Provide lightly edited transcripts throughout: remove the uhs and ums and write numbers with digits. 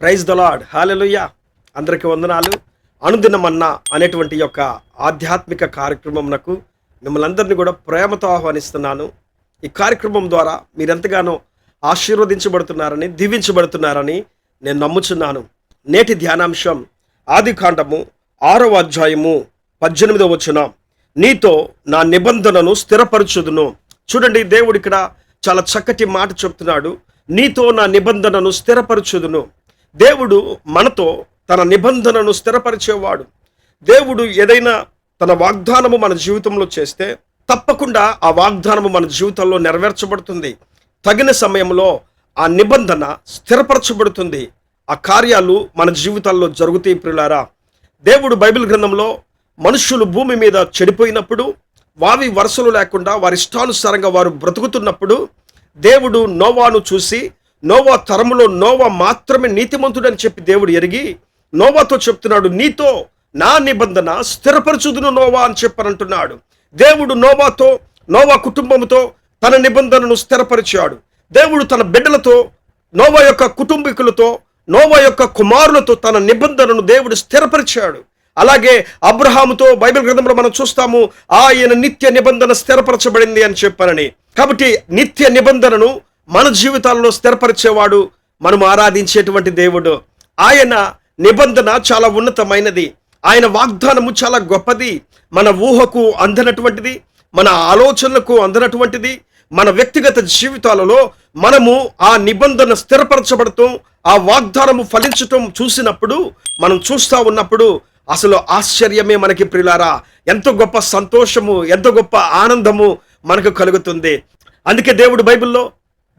Praise the lord, హల్లెలూయా. అందరికీ వందనాలు. అనుదినమన్నా అనేటువంటి యొక్క ఆధ్యాత్మిక కార్యక్రమంనకు మిమ్మల్ని అందరినీ కూడా ప్రేమతో ఆహ్వానిస్తున్నాను. ఈ కార్యక్రమం ద్వారా మీరెంతగానో ఆశీర్వదించబడుతున్నారని, దీవించబడుతున్నారని నేను నమ్ముచున్నాను. నేటి ధ్యానాంశం ఆదికాండము 6వ అధ్యాయము 18వ వచనం. నీతో నా నిబంధనను స్థిరపరచుదును. చూడండి, దేవుడు ఇక్కడ చాలా చక్కటి మాట చెప్తున్నాడు. నీతో నా నిబంధనను స్థిరపరచుదును. దేవుడు మనతో తన నిబంధనను స్థిరపరిచేవాడు. దేవుడు ఏదైనా తన వాగ్దానము మన జీవితంలో చేస్తే తప్పకుండా ఆ వాగ్దానము మన జీవితంలో నెరవేర్చబడుతుంది. తగిన సమయంలో ఆ నిబంధన స్థిరపరచబడుతుంది. ఆ కార్యాలు మన జీవితాల్లో జరుగుతాయి. ప్రియులారా, దేవుడు బైబిల్ గ్రంథంలో మనుషులు భూమి మీద చెడిపోయినప్పుడు, వావి వరసలు లేకుండా వారి ఇష్టానుసారంగా వారు బ్రతుకుతున్నప్పుడు, దేవుడు నోవాను చూసి, నోవా తరములో నోవా మాత్రమే నీతిమంతుడని చెప్పి దేవుడు ఎరిగి నోవాతో చెప్తున్నాడు, నీతో నా నిబంధన స్థిరపరచుదును నోవా అని చెప్పనంటున్నాడు. దేవుడు నోవాతో, నోవా కుటుంబంతో తన నిబంధనను స్థిరపరిచాడు. దేవుడు తన బిడ్డలతో, నోవా యొక్క కుటుంబీకులతో, నోవా యొక్క కుమారులతో తన నిబంధనను దేవుడు స్థిరపరిచాడు. అలాగే అబ్రహాముతో బైబిల్ గ్రంథంలో మనం చూస్తాము, ఆయన నిత్య నిబంధన స్థిరపరచబడింది అని చెప్పానని. కాబట్టి నిత్య నిబంధనను మన జీవితాల్లో స్థిరపరిచేవాడు మనం ఆరాధించేటువంటి దేవుడు. ఆయన నిబంధన చాలా ఉన్నతమైనది. ఆయన వాగ్దానము చాలా గొప్పది. మన ఊహకు అందనటువంటిది, మన ఆలోచనలకు అందనటువంటిది. మన వ్యక్తిగత జీవితాలలో మనము ఆ నిబంధన స్థిరపరచబడటం, ఆ వాగ్దానము ఫలించటం చూసినప్పుడు, మనం చూస్తూ ఉన్నప్పుడు అసలు ఆశ్చర్యమే మనకి. ప్రియులారా, ఎంతో గొప్ప సంతోషము, ఎంతో గొప్ప ఆనందము మనకు కలుగుతుంది. అందుకే దేవుడు బైబిల్లో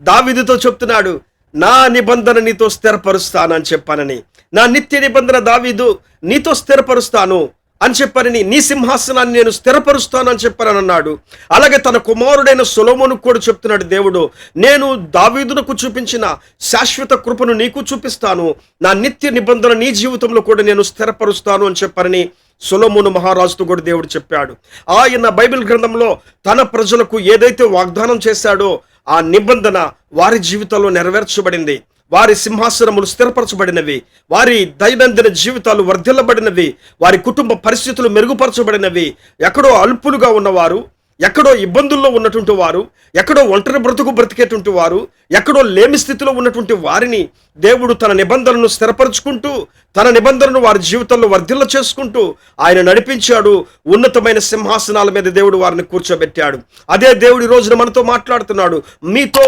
దావీదుతో చెప్తున్నాడు, నా నిబంధన నీతో స్థిరపరుస్తాను అని చెప్పానని. నా నిత్య నిబంధన దావీదు నీతో స్థిరపరుస్తాను అని చెప్పానని, నీ సింహాసనాన్ని నేను స్థిరపరుస్తాను అని చెప్పానని అన్నాడు. అలాగే తన కుమారుడైన సొలొమోనుకు కూడా చెప్తున్నాడు దేవుడు, నేను దావీదునకు చూపించిన శాశ్వత కృపను నీకు చూపిస్తాను, నా నిత్య నిబంధన నీ జీవితంలో కూడా నేను స్థిరపరుస్తాను అని చెప్పారని సొలొమోను మహారాజుతో కూడా దేవుడు చెప్పాడు. ఆయన బైబిల్ గ్రంథంలో తన ప్రజలకు ఏదైతే వాగ్దానం చేశాడో ఆ నిబంధన వారి జీవితంలో నెరవేర్చబడింది. వారి సింహాసనములు స్థిరపరచబడినవి, వారి దైనందిన జీవితాలు వర్ధిల్లబడినవి, వారి కుటుంబ పరిస్థితులు మెరుగుపరచబడినవి. ఎక్కడో అల్పులుగా ఉన్నవారు, ఎక్కడో ఇబ్బందుల్లో ఉన్నటువంటి వారు, ఎక్కడో ఒంటరి బ్రతుకు బ్రతికేటువంటి వారు, ఎక్కడో లేమి స్థితిలో ఉన్నటువంటి వారిని దేవుడు తన నిబంధనను స్థిరపరుచుకుంటూ, తన నిబంధనను వారి జీవితంలో వర్ధిల్ల చేసుకుంటూ ఆయన నడిపించాడు. ఉన్నతమైన సింహాసనాల మీద దేవుడు వారిని కూర్చోబెట్టాడు. అదే దేవుడు ఈ రోజున మనతో మాట్లాడుతున్నాడు. మీతో,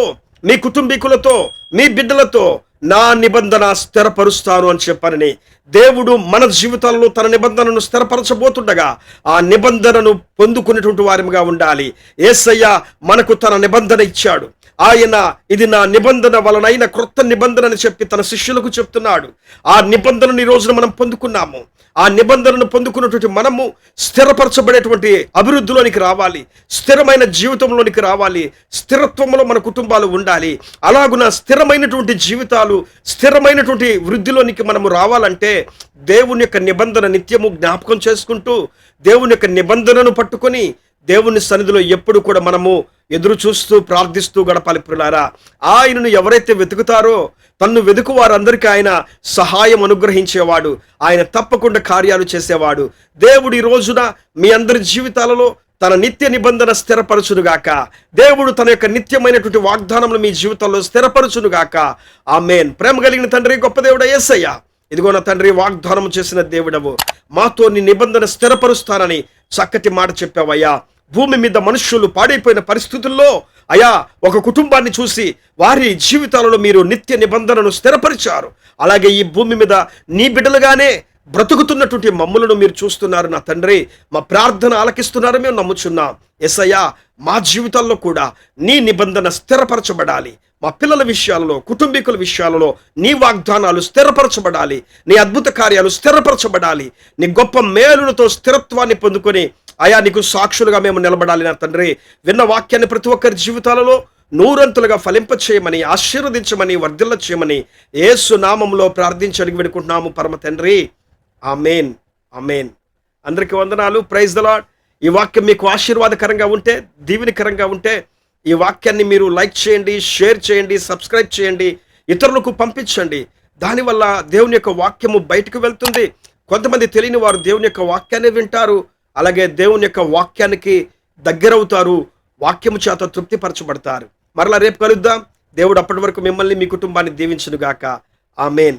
మీ కుటుంబీకులతో, మీ బిడ్డలతో నా నిబంధన స్థిరపరుస్తాను అని చెప్పానని. దేవుడు మన జీవితాల్లో తన నిబంధనను స్థిరపరచబోతుండగా ఆ నిబంధనను పొందుకునేటువంటి వారిగా ఉండాలి. యేసయ్య మనకు తన నిబంధన ఇచ్చాడు. ఆయన ఇది నా నిబంధన వలనైన క్రొత్త నిబంధన అని చెప్పి తన శిష్యులకు చెప్తున్నాడు. ఆ నిబంధనను ఈ రోజున మనం పొందుకున్నాము. ఆ నిబంధనను పొందుకున్నటువంటి మనము స్థిరపరచబడేటువంటి అభివృద్ధిలోనికి రావాలి, స్థిరమైన జీవితంలోనికి రావాలి, స్థిరత్వంలో మన కుటుంబాలు ఉండాలి. అలాగున స్థిరమైనటువంటి జీవితాలు, స్థిరమైనటువంటి వృద్ధిలోనికి మనము రావాలంటే దేవుని యొక్క నిబంధన నిత్యము జ్ఞాపకం చేసుకుంటూ, దేవుని యొక్క నిబంధనను పట్టుకొని దేవుని సన్నిధిలో ఎప్పుడు కూడా మనము ఎదురు చూస్తూ ప్రార్థిస్తూ గడపాలి. ప్రియులారా, ఆయనను ఎవరైతే వెతుకుతారో, తన్ను వెతుకు వారందరికీ ఆయన సహాయం అనుగ్రహించేవాడు. ఆయన తప్పకుండా కార్యాలు చేసేవాడు. దేవుడు ఈ రోజున మీ అందరి జీవితాలలో తన నిత్య నిబంధన స్థిరపరచునుగాక. దేవుడు తన యొక్క నిత్యమైనటువంటి వాగ్దానములు మీ జీవితంలో స్థిరపరచునుగాక. ఆమేన్. ప్రేమ కలిగిన తండ్రి, గొప్ప దేవుడా యేసయ్య, ఇదిగో నా తండ్రి, వాగ్దానం చేసిన దేవుడవు, మాతో నీ నిబంధన స్థిరపరుస్తానని చక్కటి మాట చెప్పావయ్యా. భూమి మీద మనుష్యులు పాడైపోయిన పరిస్థితుల్లో అయ్యా, ఒక కుటుంబాన్ని చూసి వారి జీవితాలలో మీరు నిత్య నిబంధనను స్థిరపరిచారు. అలాగే ఈ భూమి మీద నీ బిడ్డలుగానే బ్రతుకుతున్నటువంటి మమ్ములను మీరు చూస్తున్నారు నా తండ్రి. మా ప్రార్థన ఆలకిస్తున్నారు, మేము నమ్ముచున్నాం. యేసయ్యా, మా జీవితాల్లో కూడా నీ నిబంధన స్థిరపరచబడాలి. మా పిల్లల విషయాలలో, కుటుంబీకుల విషయాలలో నీ వాగ్దానాలు స్థిరపరచబడాలి. నీ అద్భుత కార్యాలు స్థిరపరచబడాలి. నీ గొప్ప మేలులతో స్థిరత్వాన్ని పొందుకొని అయా నీకు సాక్షులుగా మేము నిలబడాలి నా తండ్రి. విన్న వాక్యాన్ని ప్రతి ఒక్కరి జీవితాలలో నూరంతులుగా ఫలింపచేయమని, ఆశీర్వదించమని, వర్ధిల్ల చేయమని యేసు నామములో ప్రార్థించి అడిగి వేడుకుంటున్నాము పరమ తండ్రి. ఆమేన్, ఆమేన్. అందరికీ వందనాలు. Praise the Lord. ఈ వాక్యం మీకు ఆశీర్వాదకరంగా ఉంటే, దీవెనకరంగా ఉంటే ఈ వాక్యాన్ని మీరు లైక్ చేయండి, షేర్ చేయండి, సబ్స్క్రైబ్ చేయండి, ఇతరులకు పంపించండి. దానివల్ల దేవుని యొక్క వాక్యము బయటకు వెళ్తుంది. కొంతమంది తెలియని వారు దేవుని యొక్క వాక్యాన్ని వింటారు, అలాగే దేవుని యొక్క వాక్యానికి దగ్గరవుతారు, వాక్యము చేత తృప్తిపరచబడతారు. మరలా రేపు కలుద్దాం. దేవుడు అప్పటి వరకు మిమ్మల్ని మీ కుటుంబాన్ని దీవించును గాక. ఆమేన్.